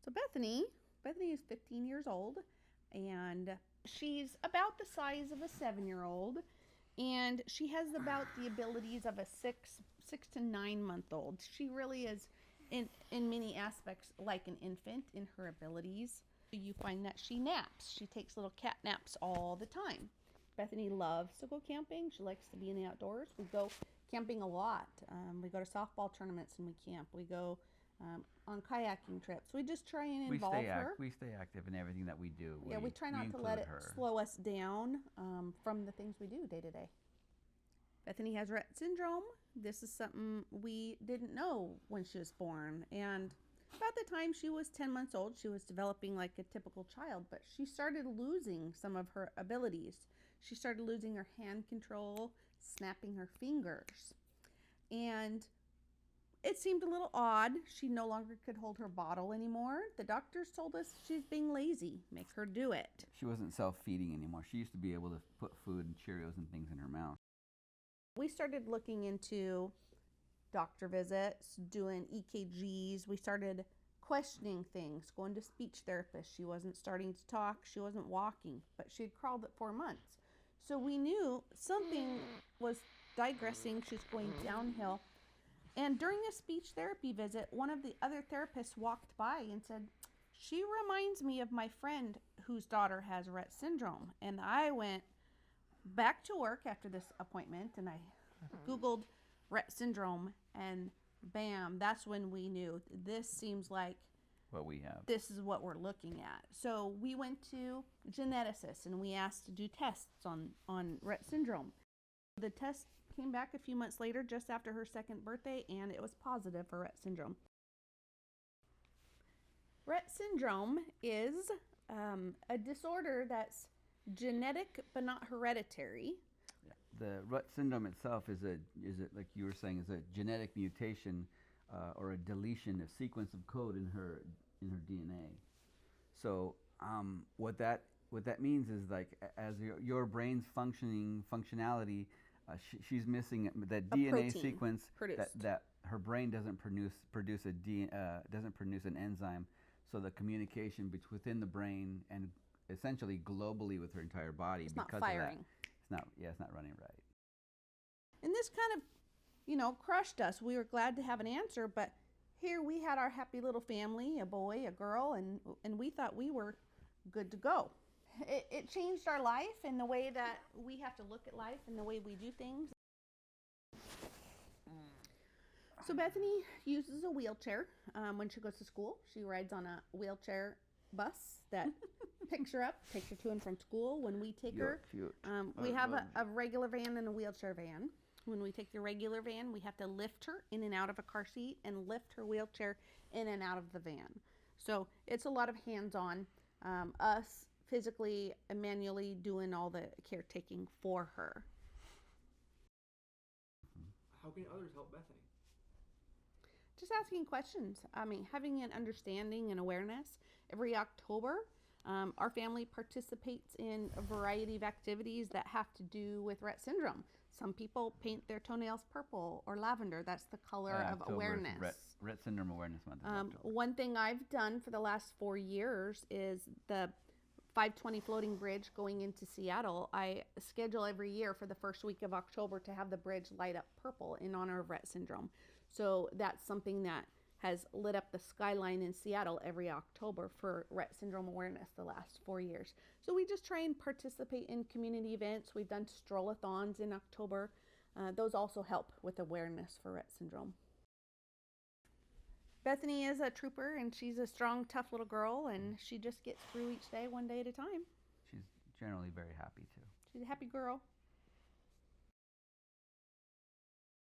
So Bethany is 15 years old, and she's about the size of a 7-year-old, and she has about the abilities of a six to 9 month old. She really is in many aspects like an infant in her abilities. You find that she naps. She takes little cat naps all the time. Bethany loves to go camping. She likes to be in the outdoors. We go camping a lot. We go to softball tournaments and we camp. We go on kayaking trips. We just try and involve her. We stay active in everything that we do. Yeah, we try not to let it slow us down from the things we do day to day. Bethany has Rett syndrome. This is something we didn't know when she was born. And about the time she was 10 months old, she was developing like a typical child, but she started losing some of her abilities. She started losing her hand control, snapping her fingers. And it seemed a little odd. She no longer could hold her bottle anymore. The doctors told us she's being lazy. Make her do it. She wasn't self-feeding anymore. She used to be able to put food and Cheerios and things in her mouth. We started looking into doctor visits, doing EKGs. We started questioning things, going to speech therapists. She wasn't starting to talk. She wasn't walking, but she had crawled at 4 months. So we knew something was digressing. She's going downhill. And during a speech therapy visit, one of the other therapists walked by and said, "She reminds me of my friend whose daughter has Rett syndrome." And I went back to work after this appointment and I Googled Rett syndrome, and bam, that's when we knew this seems like what we have. This is what we're looking at. So we went to geneticists and we asked to do tests on Rett syndrome. The test came back a few months later, just after her 2nd birthday, and it was positive for Rett syndrome. Rett syndrome is a disorder that's genetic but not hereditary. The Rett syndrome itself is like you were saying, is a genetic mutation or a deletion, a sequence of code in her DNA. So what that means is, like, as your brain's functionality, she's missing that DNA sequence that her brain doesn't produce an enzyme. So the communication within the brain and essentially globally with her entire body, it's because not firing. Of that, it's not running right. And this kind of, crushed us. We were glad to have an answer, but here we had our happy little family, a boy, a girl, and we thought we were good to go. It changed our life and the way that we have to look at life and the way we do things. So Bethany uses a wheelchair when she goes to school. She rides on a wheelchair bus that picks her up, takes her to and from school. When we take her, we have a regular van and a wheelchair van. When we take the regular van, we have to lift her in and out of a car seat and lift her wheelchair in and out of the van. So it's a lot of hands-on, us physically and manually doing all the caretaking for her. How can others help Bethany? Just asking questions. Having an understanding and awareness. Every October, our family participates in a variety of activities that have to do with Rett syndrome. Some people paint their toenails purple or lavender. That's the color of awareness. Rett Syndrome Awareness Month. One thing I've done for the last 4 years is the 520 floating bridge going into Seattle. I schedule every year for the first week of October to have the bridge light up purple in honor of Rett syndrome. So that's something that has lit up the skyline in Seattle every October for Rett syndrome awareness the last 4 years. So we just try and participate in community events. We've done stroll-a-thons in October. Those also help with awareness for Rett syndrome. Bethany is a trooper, and she's a strong, tough little girl, and she just gets through each day one day at a time. She's generally very happy too. She's a happy girl.